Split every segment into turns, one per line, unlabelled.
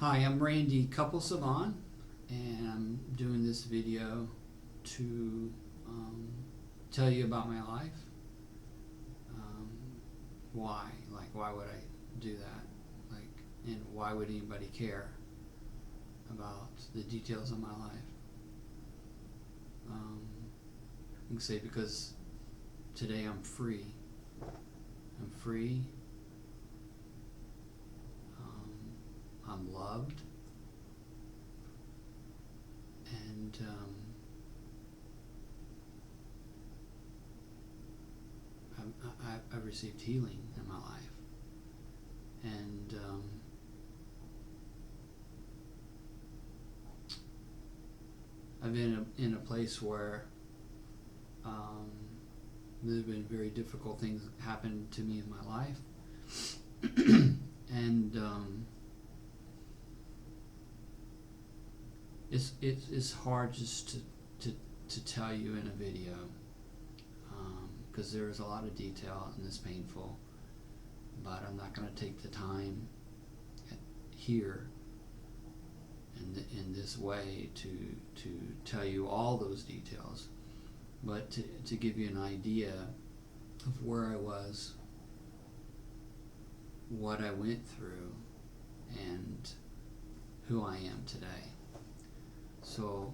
Hi, I'm Randy Couple Savan, and I'm doing this video to tell you about my life. Why? Why would I do that? And why would anybody care about the details of my life? You can say because today I'm free. I'm free. I'm loved, and I've received healing in my life, and I've been in a place where there have been very difficult things happen to me in my life, and it's hard just to tell you in a video, because there's a lot of detail and it's painful, but I'm not going to take the time here in this way to tell you all those details, but to give you an idea of where I was, what I went through, and who I am today. So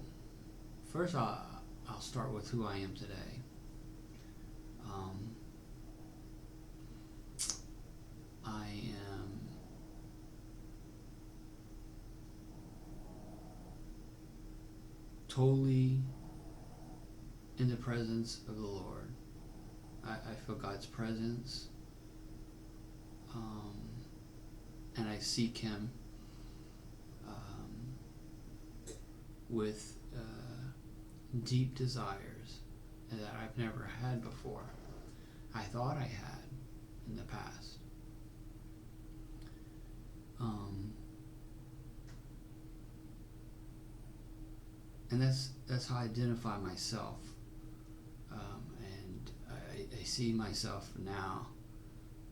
first I'll start with who I am today. I am totally in the presence of the Lord. I feel God's presence, and I seek Him with deep desires that I've never had before. I thought I had in the past. And that's how I identify myself. And I see myself now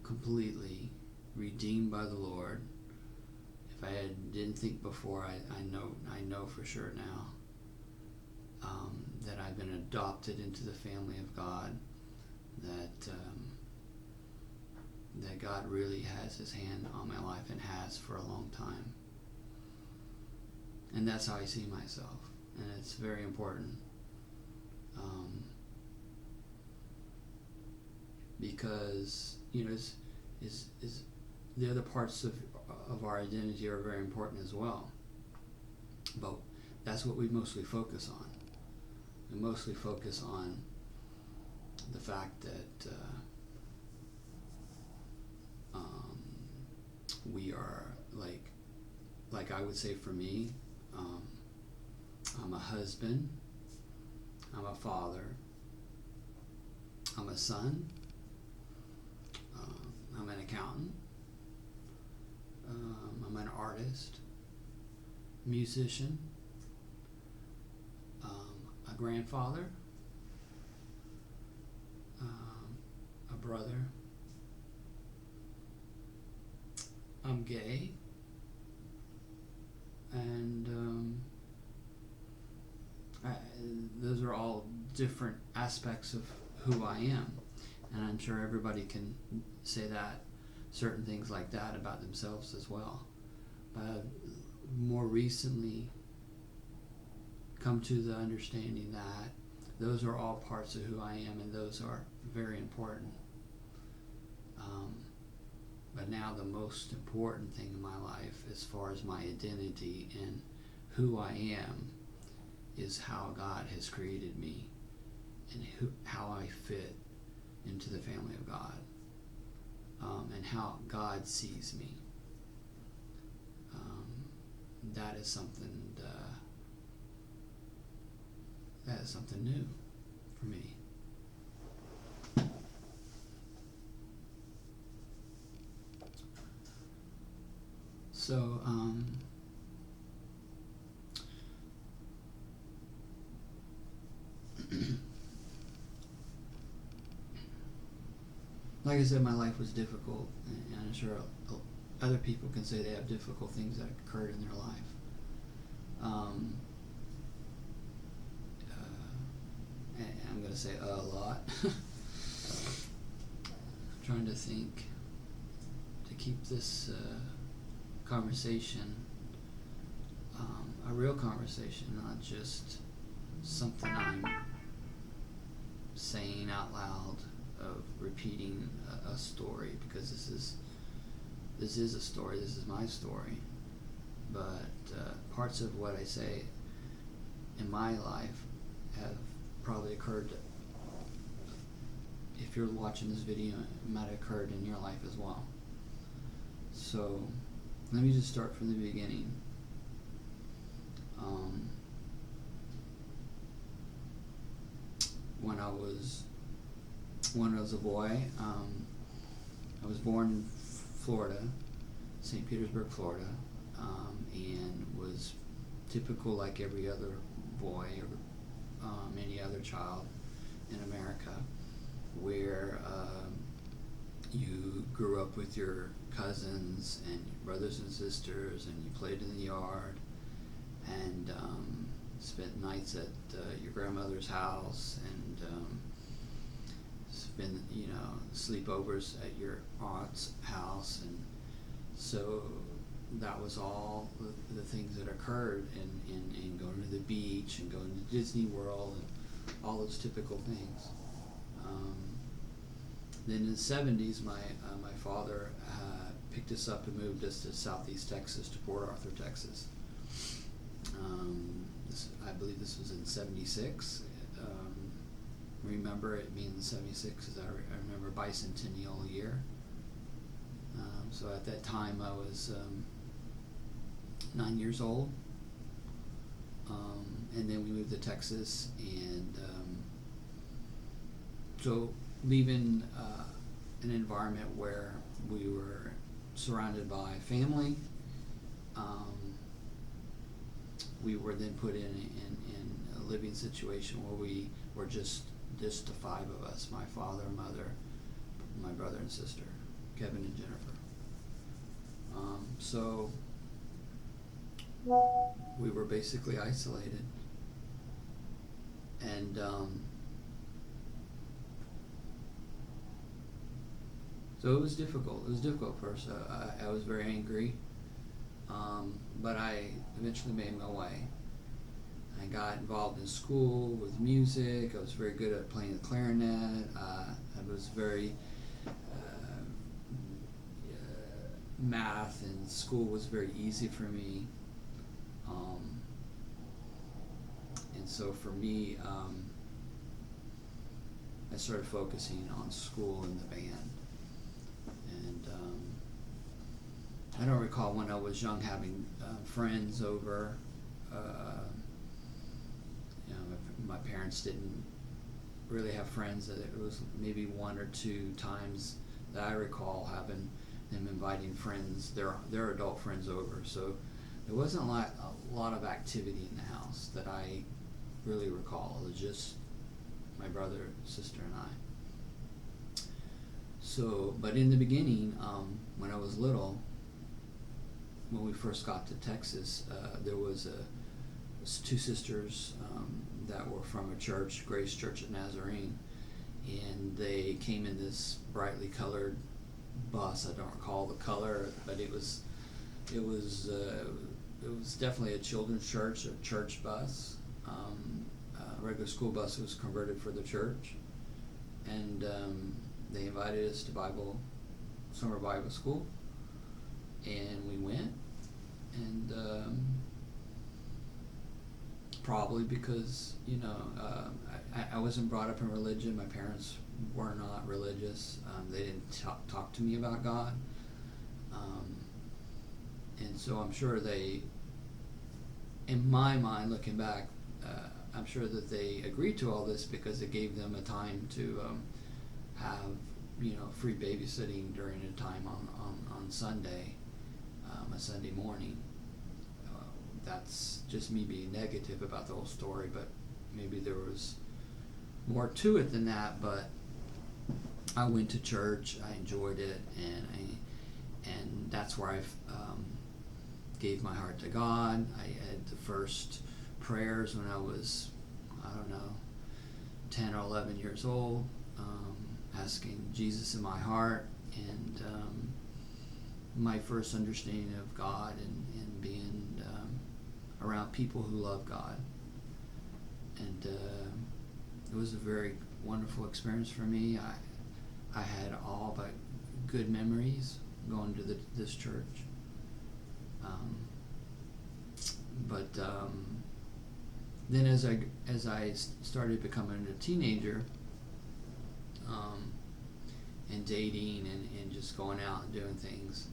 completely redeemed by the Lord. If I didn't think before, I know for sure now that I've been adopted into the family of God, that God really has His hand on my life and has for a long time. And that's how I see myself, and it's very important, because is the other parts of our identity are very important as well, but that's what we mostly focus on. We mostly focus on the fact that we are like I would say for me, I'm a husband, I'm a father, I'm a son, I'm an accountant, I'm an artist, musician, a grandfather, a brother, I'm gay, and those are all different aspects of who I am, and I'm sure everybody can say that, certain things like that about themselves as well. But more recently come to the understanding that those are all parts of who I am, and those are very important. But now the most important thing in my life, as far as my identity and who I am, is how God has created me and how I fit into the family of God, and how God sees me. That is something new for me. So like I said, my life was difficult, and I'm sure other people can say they have difficult things that occurred in their life. And I'm going to say a lot. I'm trying to think to keep this conversation a real conversation, not just something I'm saying out loud of repeating a story, because this is a story. This is my story. But parts of what I say in my life have probably occurred. If you're watching this video, it might have occurred in your life as well. So let me just start from the beginning. When I was a boy, I was born in Florida, St. Petersburg, Florida, and was typical like every other boy or any other child in America, where you grew up with your cousins and your brothers and sisters, and you played in the yard, and spent nights at your grandmother's house, and spend sleepovers at your aunt's house. And so that was all the things that occurred in going to the beach and going to Disney World and all those typical things. Then in the 70s, my father picked us up and moved us to Southeast Texas, to Port Arthur, Texas. I believe this was in 76. Remember it being 76 as I remember bicentennial year. So at that time I was 9 years old. And then we moved to Texas, and so leaving an environment where we were surrounded by family, we were then put in a living situation where we were just the five of us: my father, mother, my brother and sister, Kevin and Jennifer. So we were basically isolated, and so it was difficult. It was difficult first. I was very angry, but I eventually made my way. I got involved in school with music. I was very good at playing the clarinet. I was very math and school was very easy for me. And so for me, I started focusing on school and the band. And I don't recall when I was young having friends over. My parents didn't really have friends. It was maybe one or two times that I recall having them inviting friends, their adult friends over. So there wasn't a lot of activity in the house that I really recall. It was just my brother, sister, and I. So, but in the beginning, when I was little, when we first got to Texas, there was two sisters that were from a church, Grace Church at Nazarene, and they came in this brightly colored bus. I don't recall the color, but it was definitely a children's church, a church bus. A regular school bus was converted for the church, and they invited us to summer Bible school, and we went. And probably because I wasn't brought up in religion. My parents were not religious. They didn't talk to me about God, and so I'm sure they, in my mind, looking back, I'm sure that they agreed to all this because it gave them a time to have free babysitting during a time on Sunday, a Sunday morning. That's just me being negative about the whole story, but maybe there was more to it than that. But I went to church, I enjoyed it, and that's where I gave my heart to God. I had the first prayers when I was, I don't know, 10 or 11 years old, asking Jesus in my heart, and my first understanding of God, and being around people who love God. And it was a very wonderful experience for me. I had all but good memories going to this church. But then as I started becoming a teenager, and dating and just going out and doing things,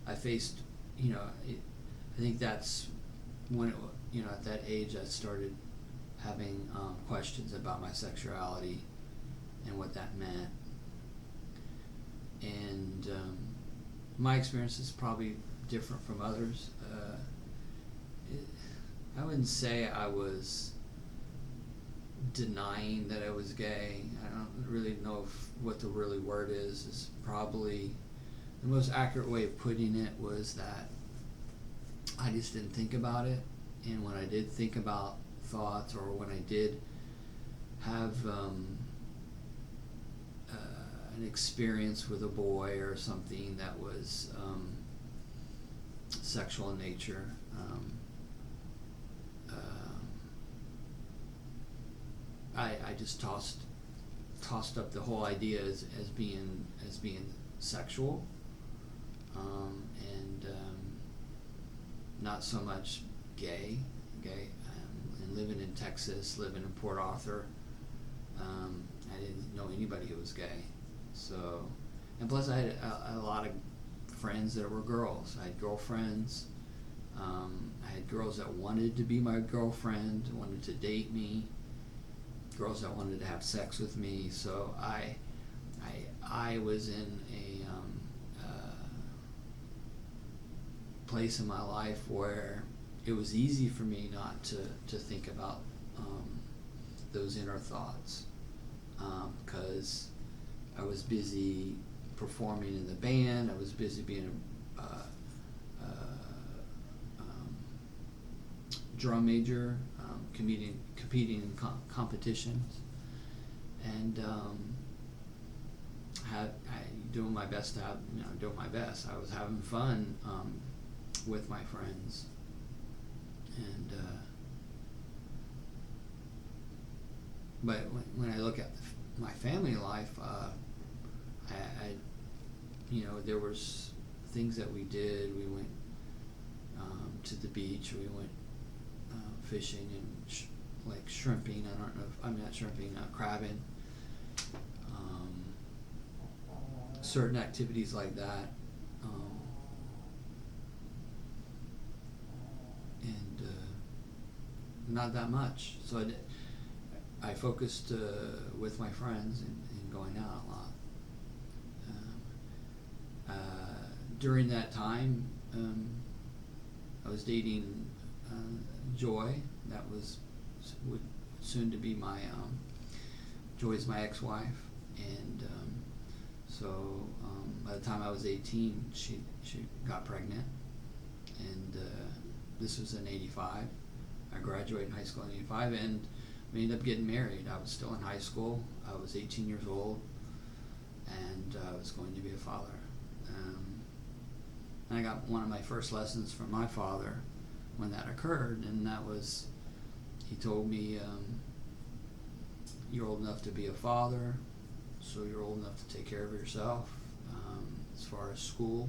I faced, I think that's when at that age I started having questions about my sexuality and what that meant. And my experience is probably different from others. I wouldn't say I was denying that I was gay. I don't really know what the really word is. It's probably the most accurate way of putting it was that I just didn't think about it. And when I did think about thoughts, or when I did have an experience with a boy or something that was sexual in nature, I just tossed up the whole idea as being sexual, and not so much gay. And living in Texas, living in Port Arthur, I didn't know anybody who was gay. So, and plus I had a lot of friends that were girls. I had girlfriends. I had girls that wanted to be my girlfriend, wanted to date me. Girls that wanted to have sex with me. So I was in a place in my life where it was easy for me not to think about those inner thoughts, because I was busy performing in the band. I was busy being a drum major, competing in competitions, and doing my best to have, doing my best. I was having fun with my friends, and but when I look at my family life, I there was things that we did. We went to the beach. We went fishing and like shrimping. I don't know if I'm not shrimping, crabbing. Certain activities like that, and not that much. So I focused with my friends and going out a lot. During that time, I was dating Joy. That would soon to be my Joy's my ex-wife, and so by the time I was 18, she got pregnant, and this was in '85. I graduated high school in '85, and we ended up getting married. I was still in high school. I was 18 years old, and I was going to be a father. And I got one of my first lessons from my father when that occurred, and that was, he told me, you're old enough to be a father, so you're old enough to take care of yourself. As far as school,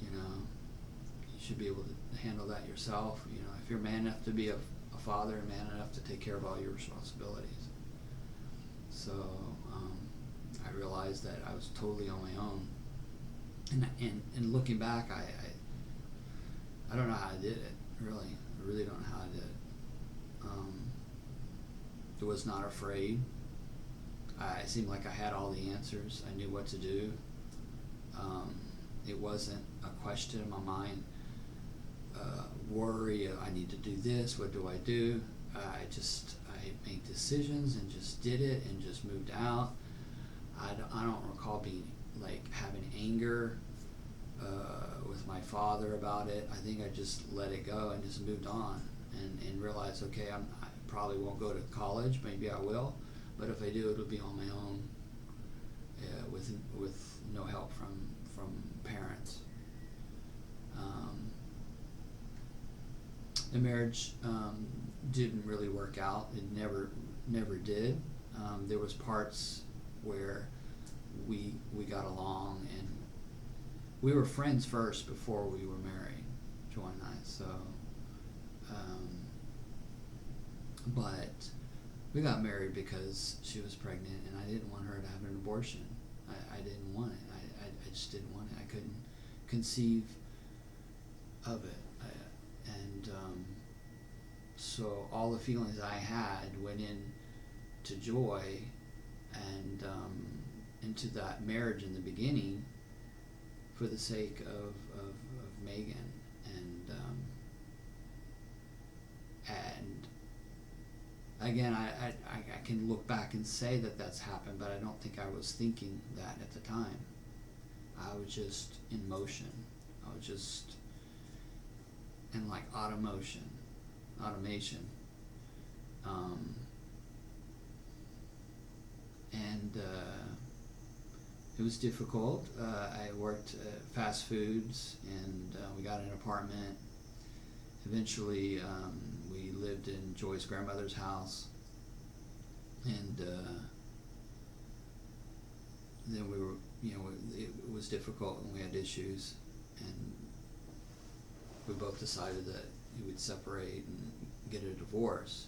you should be able to handle that yourself. If you're man enough to be a father, and man enough to take care of all your responsibilities. So I realized that I was totally on my own, and looking back, I don't know how I did it. Really, I really don't know how I did it. I was not afraid. I seemed like I had all the answers. I knew what to do. It wasn't a question in my mind. Worry, I need to do this, what do I do? I made decisions and just did it and just moved out. I don't recall being like having anger with my father about it. I think I just let it go and just moved on, and realized, okay, I probably won't go to college. Maybe I will, but if I do, it'll be on my own, with no help from parents. The marriage didn't really work out. It never did. There was parts where we got along, and we were friends first before we were married, Joy and I. So, but we got married because she was pregnant, and I didn't want her to have an abortion. I didn't want it. I just didn't want it. I couldn't conceive of it. So all the feelings I had went into Joy, and into that marriage in the beginning for the sake of Megan. And again, I can look back and say that that's happened, but I don't think I was thinking that at the time. I was just in motion. I was just in like automation. And it was difficult. I worked fast foods, and we got an apartment. Eventually, we lived in Joy's grandmother's house, and then we were, it was difficult, and we had issues, and we both decided that we would separate and get a divorce.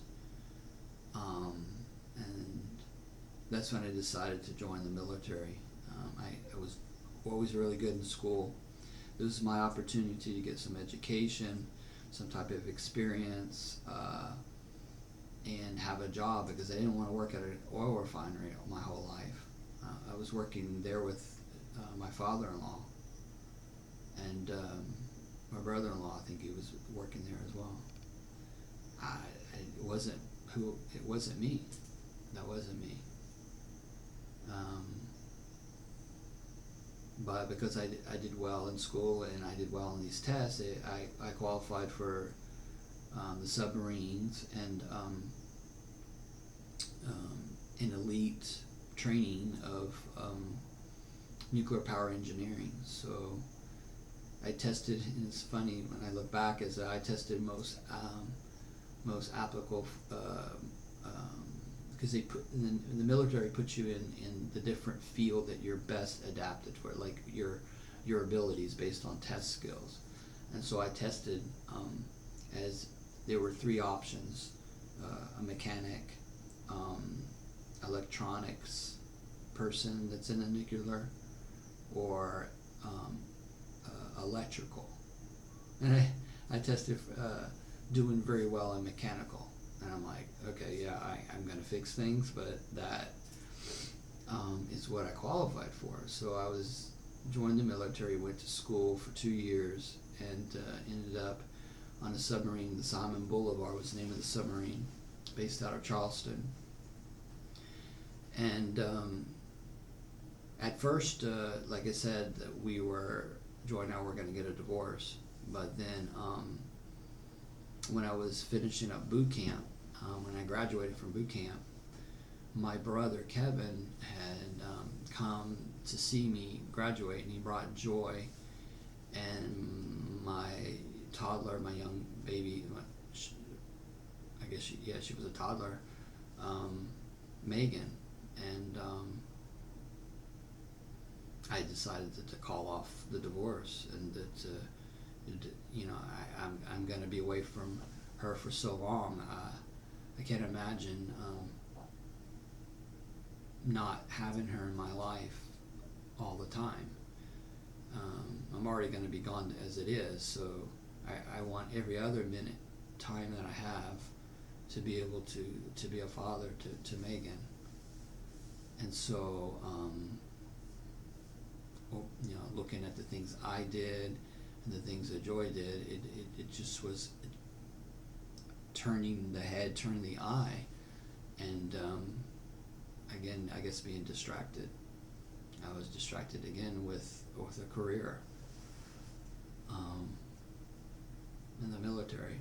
And that's when I decided to join the military. I was always really good in school. This was my opportunity to get some education, some type of experience, and have a job, because I didn't want to work at an oil refinery my whole life. I was working there with my father-in-law, and my brother-in-law. I think he was working there as well. It wasn't me. That wasn't me. But because I did well in school, and I did well in these tests, I qualified for the submarines, and an elite training of nuclear power engineering. So I tested, and it's funny when I look back, is that I tested most applicable, because they put in the military puts you in the different field that you're best adapted for, like your abilities based on test skills. And so I tested, as there were three options: a mechanic, electronics person that's in a nuclear, or electrical. And I tested doing very well in mechanical, and I'm like, okay, yeah, I'm gonna fix things, but that is what I qualified for. So I joined the military, went to school for 2 years, and ended up on a submarine. The Simon Bolivar was the name of the submarine, based out of Charleston. And at first, like I said, Joy and I were going to get a divorce. But then when I was finishing up boot camp, when I graduated from boot camp, my brother Kevin had come to see me graduate, and he brought Joy and my toddler, my young baby, I guess she was a toddler, Megan, and I decided to call off the divorce, and that I'm going to be away from her for so long. I can't imagine not having her in my life all the time. I'm already going to be gone as it is, so I want every other minute time that I have to be able to be a father to Megan. And so looking at the things I did and the things that Joy did, it just was turning the eye, and again, I guess being distracted. I was distracted again with a career in the military,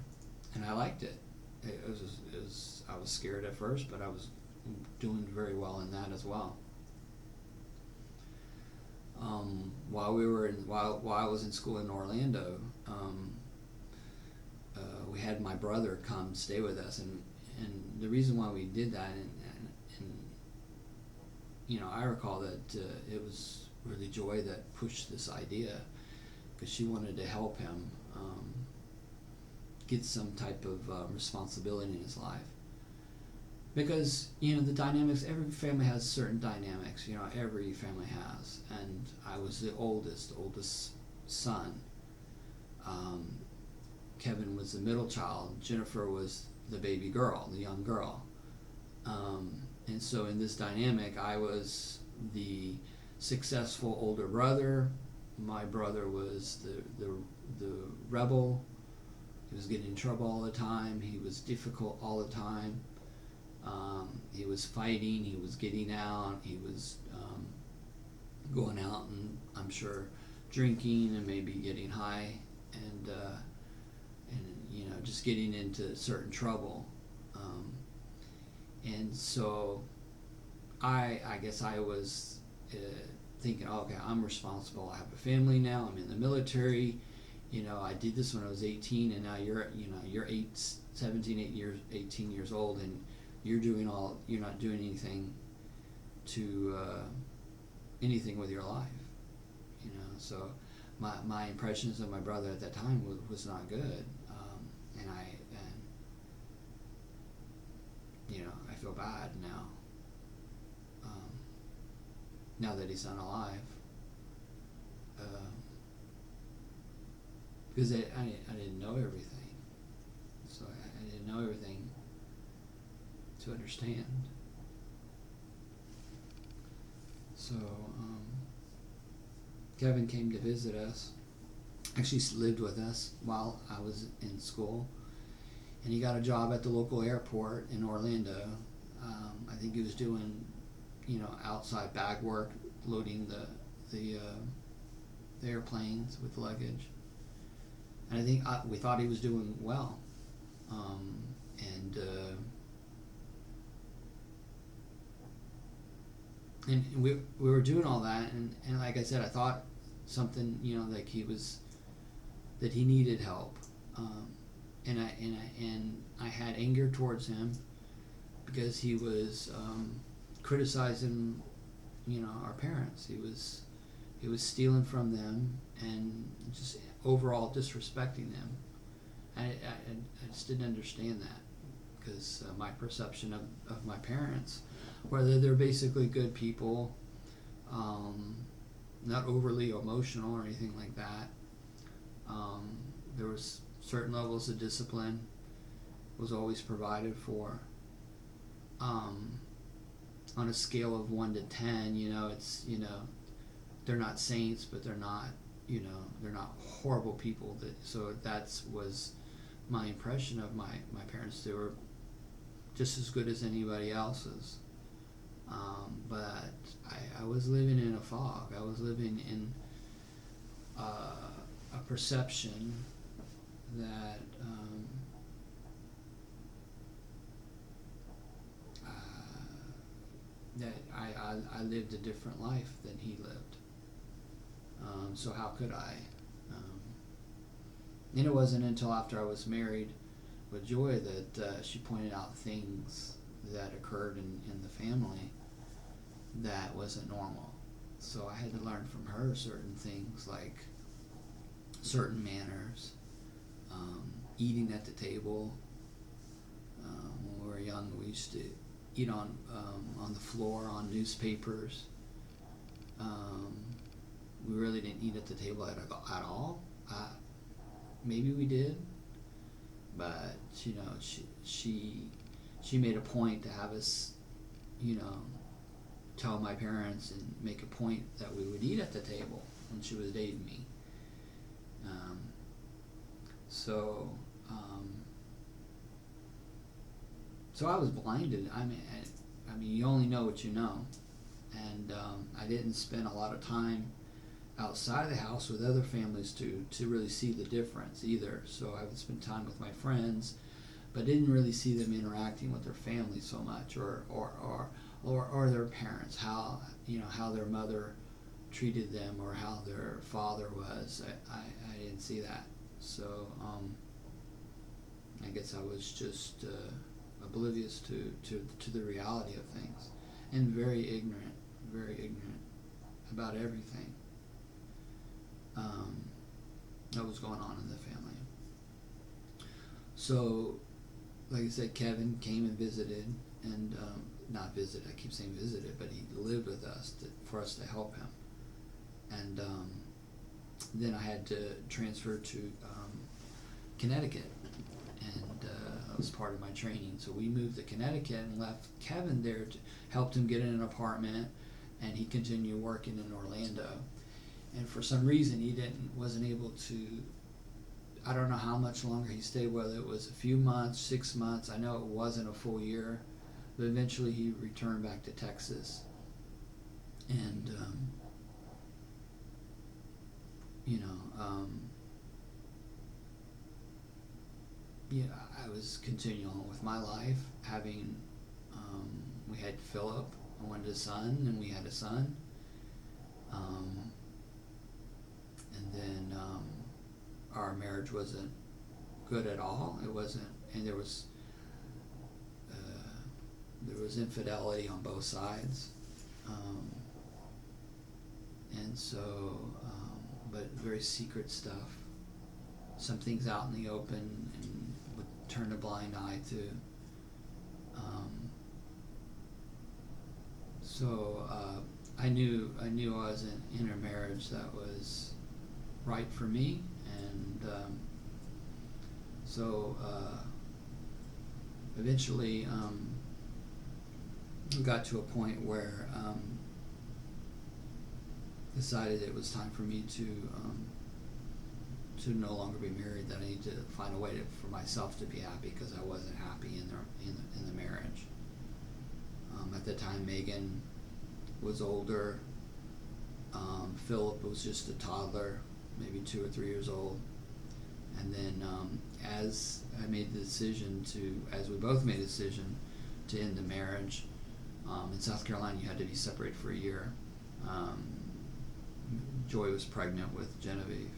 and I liked it. I was scared at first, but I was doing very well in that as well. While I was in school in Orlando, we had my brother come stay with us, and the reason why we did that, and I recall that it was really Joy that pushed this idea, because she wanted to help him get some type of responsibility in his life. Because, the dynamics, every family has certain dynamics, every family has. And I was the oldest son. Kevin was the middle child. Jennifer was the baby girl, the young girl. And so in this dynamic, I was the successful older brother. My brother was the rebel. He was getting in trouble all the time. He was difficult all the time. He was fighting, he was getting out, he was going out and I'm sure drinking and maybe getting high and just getting into certain trouble. And so I guess I was thinking, okay, I'm responsible. I have a family now. I'm in the military. I did this when I was 18, and now you're 18 years old, and you're not doing anything to anything with your life, So my impressions of my brother at that time was not good, and I feel bad now. Now that he's unalive, because I didn't know everything, so I didn't know everything to understand. So Kevin came to visit us. Actually lived with us while I was in school, and he got a job at the local airport in Orlando. I think he was doing outside bag work, loading the airplanes with luggage, and I think we thought he was doing well, and we were doing all that, and like I said, I thought something, like that he needed help, and I had anger towards him because he was criticizing our parents. He was stealing from them and just overall disrespecting them. I just didn't understand that, because my perception of my parents, whether they're basically good people, not overly emotional or anything like that. There was certain levels of discipline was always provided for. On a scale of 1 to 10, it's they're not saints, but they're not horrible people. So that was my impression of my parents. They were just as good as anybody else's. But I was living in a fog. I was living in a perception that I lived a different life than he lived. So how could I? And it wasn't until after I was married with Joy that she pointed out things that occurred in the family that wasn't normal. So I had to learn from her certain things, like certain manners, eating at the table. When we were young, we used to eat on the floor, on newspapers. We really didn't eat at the table at all. Maybe we did, but she made a point to have us, tell my parents and make a point that we would eat at the table when she was dating me. So I was blinded. I mean, you only know what you know, and I didn't spend a lot of time outside of the house with other families to really see the difference either. So I would spend time with my friends, but didn't really see them interacting with their family so much, or their parents, how how their mother treated them or how their father was. I didn't see that. So I guess I was just oblivious to the reality of things, and very ignorant about everything that was going on in the family. So, like I said, Kevin came and visited, and not visited, I keep saying visited, but he lived with us for us to help him. And then I had to transfer to Connecticut, and that was part of my training. So we moved to Connecticut and left Kevin there, helped him get in an apartment, and he continued working in Orlando. And for some reason he wasn't able to, I don't know how much longer he stayed, whether it was a few months, 6 months, I know it wasn't a full year, but eventually he returned back to Texas. And I was continuing on with my life, having, we had Philip, I wanted a son, and we had a son. And then our marriage wasn't good at all. It wasn't, and there was infidelity on both sides. And so, but very secret stuff. Some things out in the open, and would turn a blind eye to. So I knew I wasn't in a marriage that was right for me, and so eventually we got to a point where decided it was time for me to no longer be married, that I need to find a way for myself to be happy, because I wasn't happy in the marriage. At the time, Megan was older. Philip was just a toddler, maybe 2 or 3 years old. And then as I made the decision as we both made a decision to end the marriage, in South Carolina you had to be separated for a year. Joy was pregnant with Genevieve,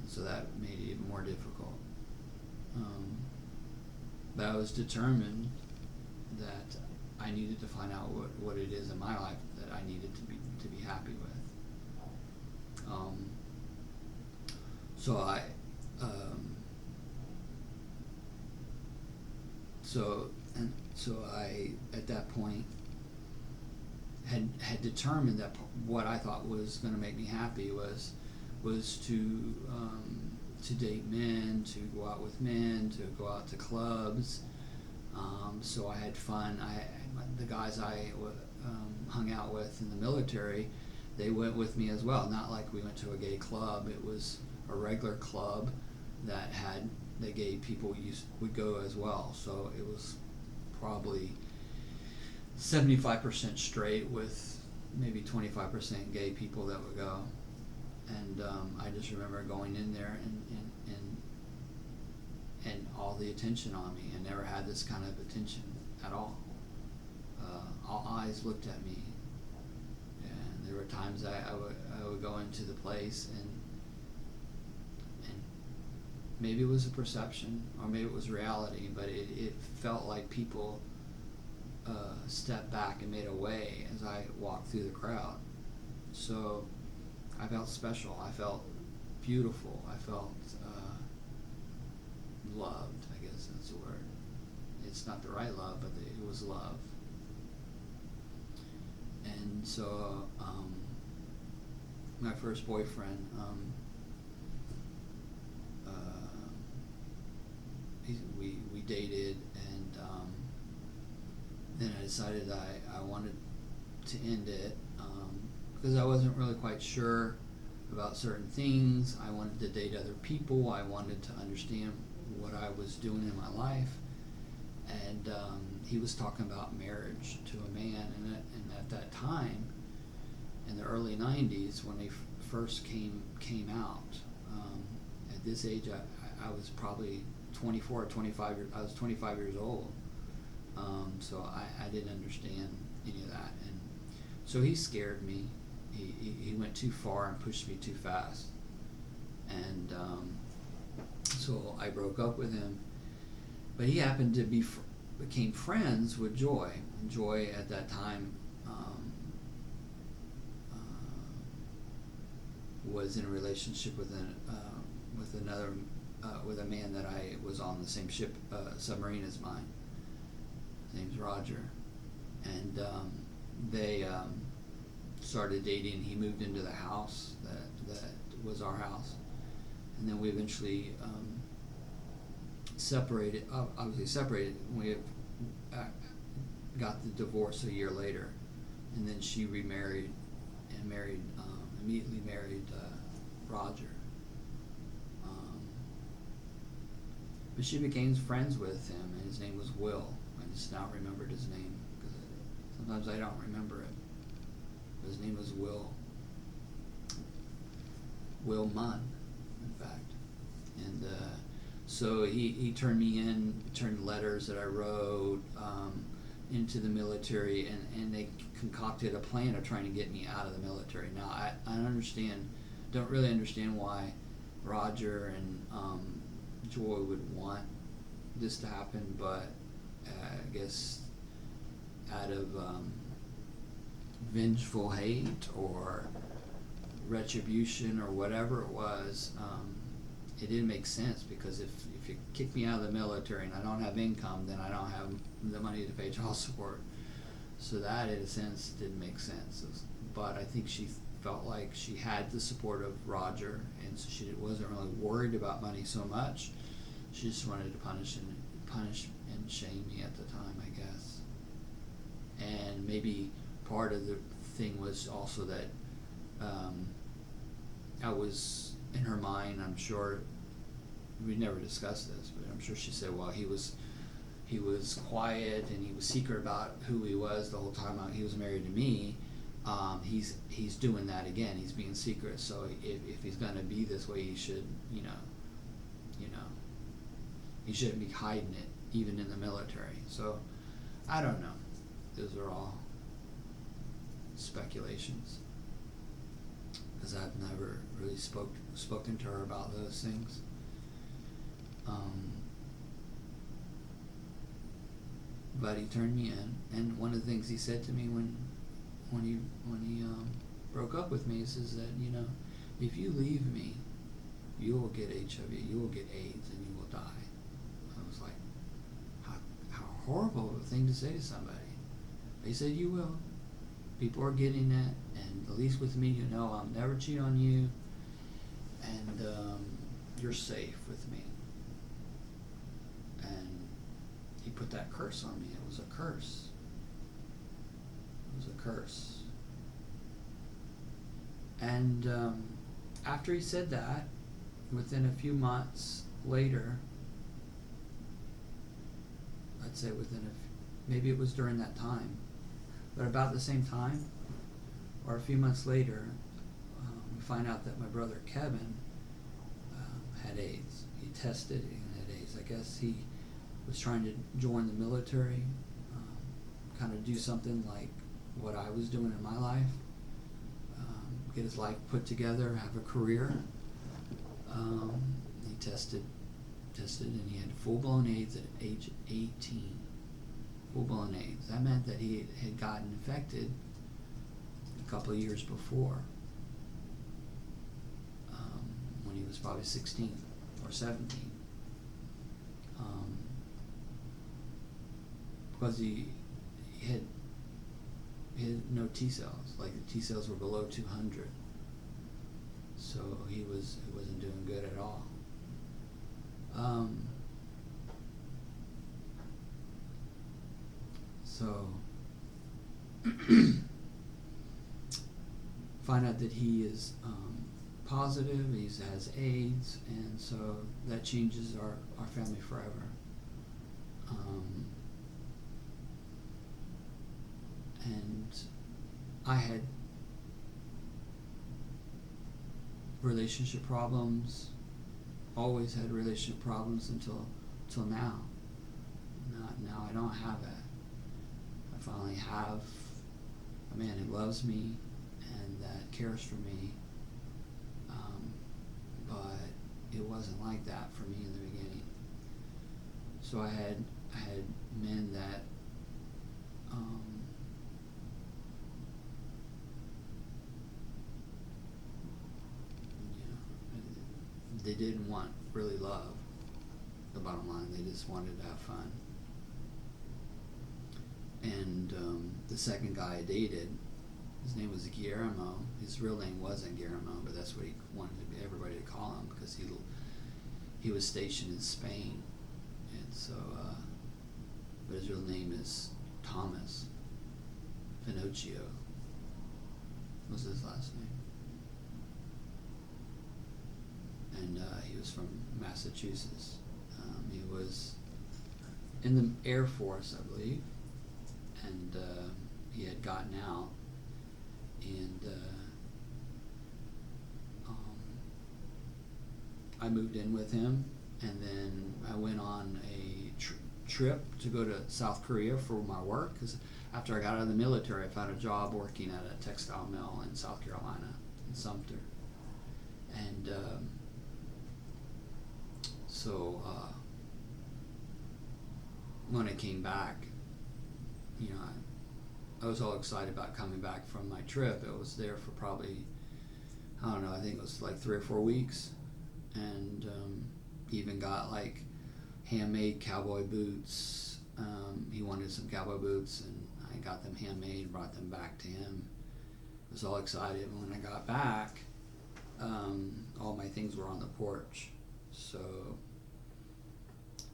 so that made it even more difficult. But I was determined that I needed to find out what it is in my life that I needed to be happy with. So I at that point had determined that what I thought was going to make me happy was to date men, to go out with men, to go out to clubs. So I had fun. The guys I hung out with in the military, they went with me as well. Not like we went to a gay club. It was a regular club that had the gay people would go as well. So it was probably 75% straight with maybe 25% gay people that would go. And I just remember going in there and all the attention on me. I never had this kind of attention at all. All eyes looked at me, and there were times I would go into the place and maybe it was a perception or maybe it was reality, but it felt like people stepped back and made a way as I walked through the crowd. So I felt special. I felt beautiful. I felt loved. I guess that's the word. It's not the right love, but it was love. And so my first boyfriend, we dated, and then I decided I wanted to end it because I wasn't really quite sure about certain things. I wanted to date other people. I wanted to understand what I was doing in my life, and he was talking about marriage to a man, and at that time, in the early '90s, when they first came out, at this age, I was probably 24 or 25 years. I was 25 years old, so I didn't understand any of that, and so he scared me. He went too far and pushed me too fast, and so I broke up with him. But he happened to became friends with Joy. And Joy at that time was in a relationship with a man that I was on the same submarine as mine. His name's Roger, and they started dating. He moved into the house that was our house, and then we eventually separated. Obviously separated. We got the divorce a year later, and then she remarried and immediately married Roger. But she became friends with him, and his name was Will. I just now remembered his name because sometimes I don't remember it. But his name was Will Munn, in fact. And so he turned letters that I wrote into the military, and they concocted a plan of trying to get me out of the military. Now I don't really understand why Roger and Joy would want this to happen, but I guess out of vengeful hate or retribution or whatever it was, it didn't make sense, because if you kick me out of the military and I don't have income, then I don't have the money to pay child support. So that, in a sense, didn't make sense. But I think she felt like she had the support of Roger, and so she wasn't really worried about money so much. She just wanted to punish and shame me at the time, I guess. And maybe part of the thing was also that I was, in her mind, I'm sure, we never discussed this, but I'm sure she said, well, he was quiet and he was secret about who he was the whole time he was married to me. He's doing that again. He's being secret. So if he's gonna be this way, he should, he shouldn't be hiding it, even in the military. So I don't know. Those are all speculations, because I've never really spoken to her about those things. But he turned me in, and one of the things he said to me when he broke up with me is that, if you leave me, you will get HIV, you will get AIDS, and you will die. I was like, how horrible of a thing to say to somebody. He said, you will. People are getting that, and at least with me, I'll never cheat on you, and you're safe with me. And he put that curse on me. It was a curse. It was a curse. And after he said that, within a few months later, I'd say maybe it was during that time, but about the same time, or a few months later, we find out that my brother Kevin had AIDS. He tested and had AIDS. I guess he was trying to join the military, kind of do something like what I was doing in my life, get his life put together, have a career. He tested, and he had full-blown AIDS at age 18. Full-blown AIDS. That meant that he had gotten infected a couple of years before, when he was probably 16 or 17. Because he had no T cells. Like, the T cells were below 200. So he wasn't doing good at all. So find out that he is positive, he has AIDS, and so that changes our family forever. And I had relationship problems, always had relationship problems until now. Now I don't have it. I finally have a man who loves me and that cares for me, but it wasn't like that for me in the beginning. So I had men that they didn't want really love. The bottom line, they just wanted to have fun. And the second guy I dated, his name was Guillermo. His real name wasn't Guillermo, but that's what he wanted everybody to call him, because he was stationed in Spain, and so but his real name is Thomas Finocchio was his last name. And he was from Massachusetts. He was in the Air Force, I believe, and he had gotten out, and I moved in with him, and then I went on a trip to go to South Korea for my work, because after I got out of the military, I found a job working at a textile mill in South Carolina, in Sumter. And so when I came back, I was all excited about coming back from my trip. I was there for probably, I don't know, I think it was like 3 or 4 weeks, and even got like handmade cowboy boots. He wanted some cowboy boots, and I got them handmade and brought them back to him. I was all excited. And when I got back, all my things were on the porch. So,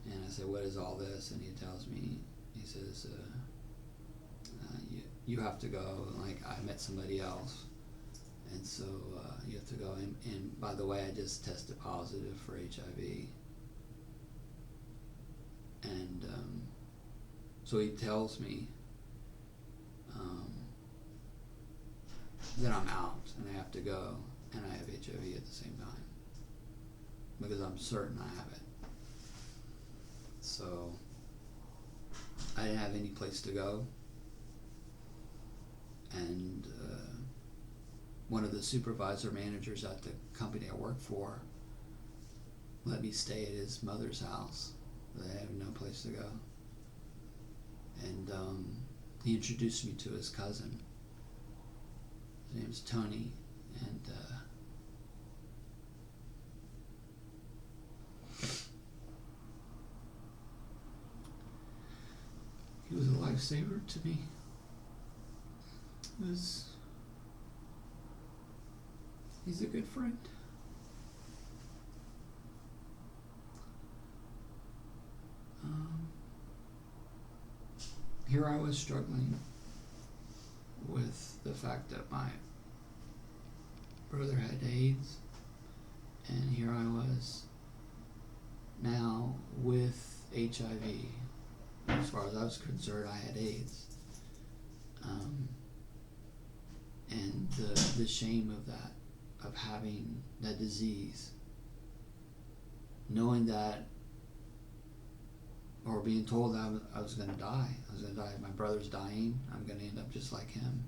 and I said, "What is all this?" And he tells me, he says, you have to go. Like, I met somebody else, and so you have to go. And by the way, I just tested positive for HIV. And so he tells me that I'm out and I have to go, and I have HIV at the same time, because I'm certain I have it. So I didn't have any place to go, and one of the supervisor managers at the company I work for let me stay at his mother's house. I have no place to go. And he introduced me to his cousin. His name's Tony, and he was a lifesaver to me. He's a good friend. Here I was struggling with the fact that my brother had AIDS, and here I was now with HIV. As far as I was concerned, I had AIDS. And the shame of that, of having that disease, knowing that, or being told that I was going to die. I was going to die. My brother's dying. I'm going to end up just like him.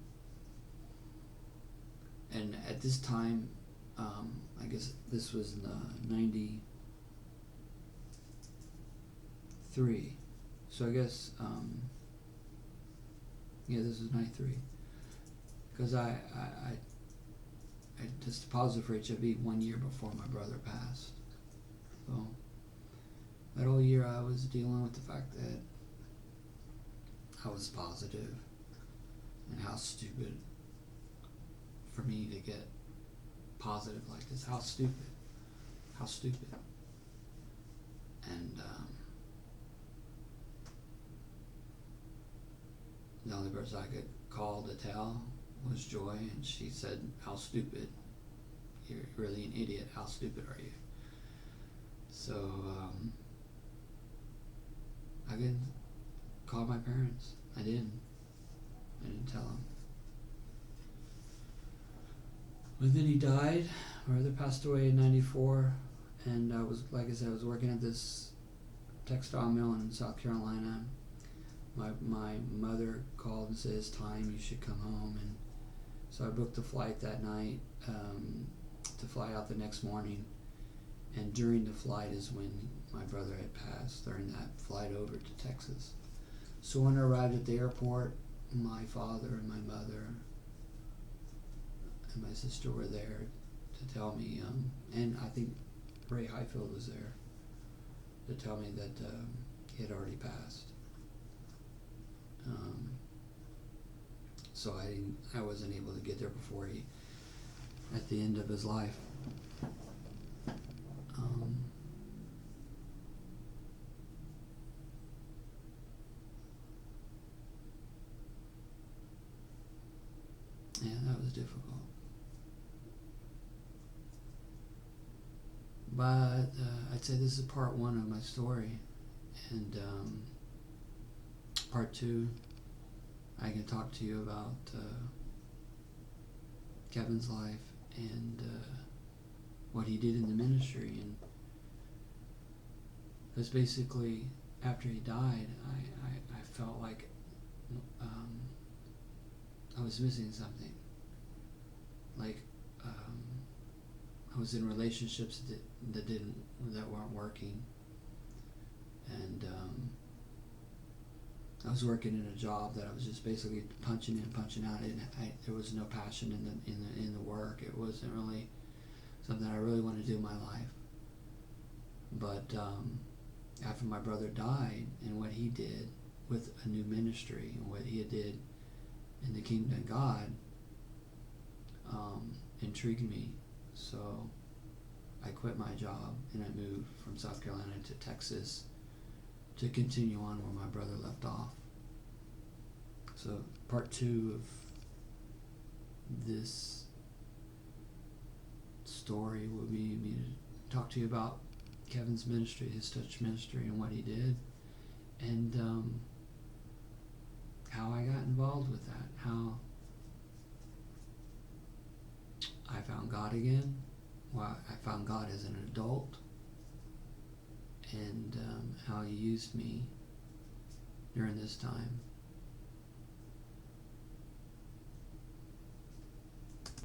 And at this time, I guess this was in 93. So I guess, this was 93. Because I tested positive for HIV 1 year before my brother passed. So that whole year I was dealing with the fact that I was positive, and how stupid for me to get positive like this. How stupid. And the only person I could call to tell was Joy, and she said, "How stupid. You're really an idiot. How stupid are you?" So I didn't call my parents. I didn't. I didn't tell him. But then he died. My brother passed away in '94, and I was, like I said, I was working at this textile mill in South Carolina. My mother called and said, "It's time, you should come home." And so I booked a flight that night to fly out the next morning. And during the flight is when my brother had passed, during that flight over to Texas. So when I arrived at the airport, my father and my mother and my sister were there to tell me, and I think Ray Highfield was there to tell me that he had already passed. So I wasn't able to get there before he, at the end of his life. Yeah, that was difficult. But I'd say this is part one of my story, and part two, I can talk to you about Kevin's life and what he did in the ministry. And because basically after he died, I felt like I was missing something. Like I was in relationships that weren't working, and I was working in a job that I was just basically punching in, punching out. There was no passion in the work. It wasn't really something I really wanted to do in my life. But after my brother died, and what he did with a new ministry, and what he did in the kingdom of God, intrigued me. So I quit my job and I moved from South Carolina to Texas to continue on where my brother left off. So part two of this story would be me to talk to you about Kevin's ministry, his touch ministry, and what he did, and how I got involved with that, how I found God again, why I found God as an adult, and how he used me during this time.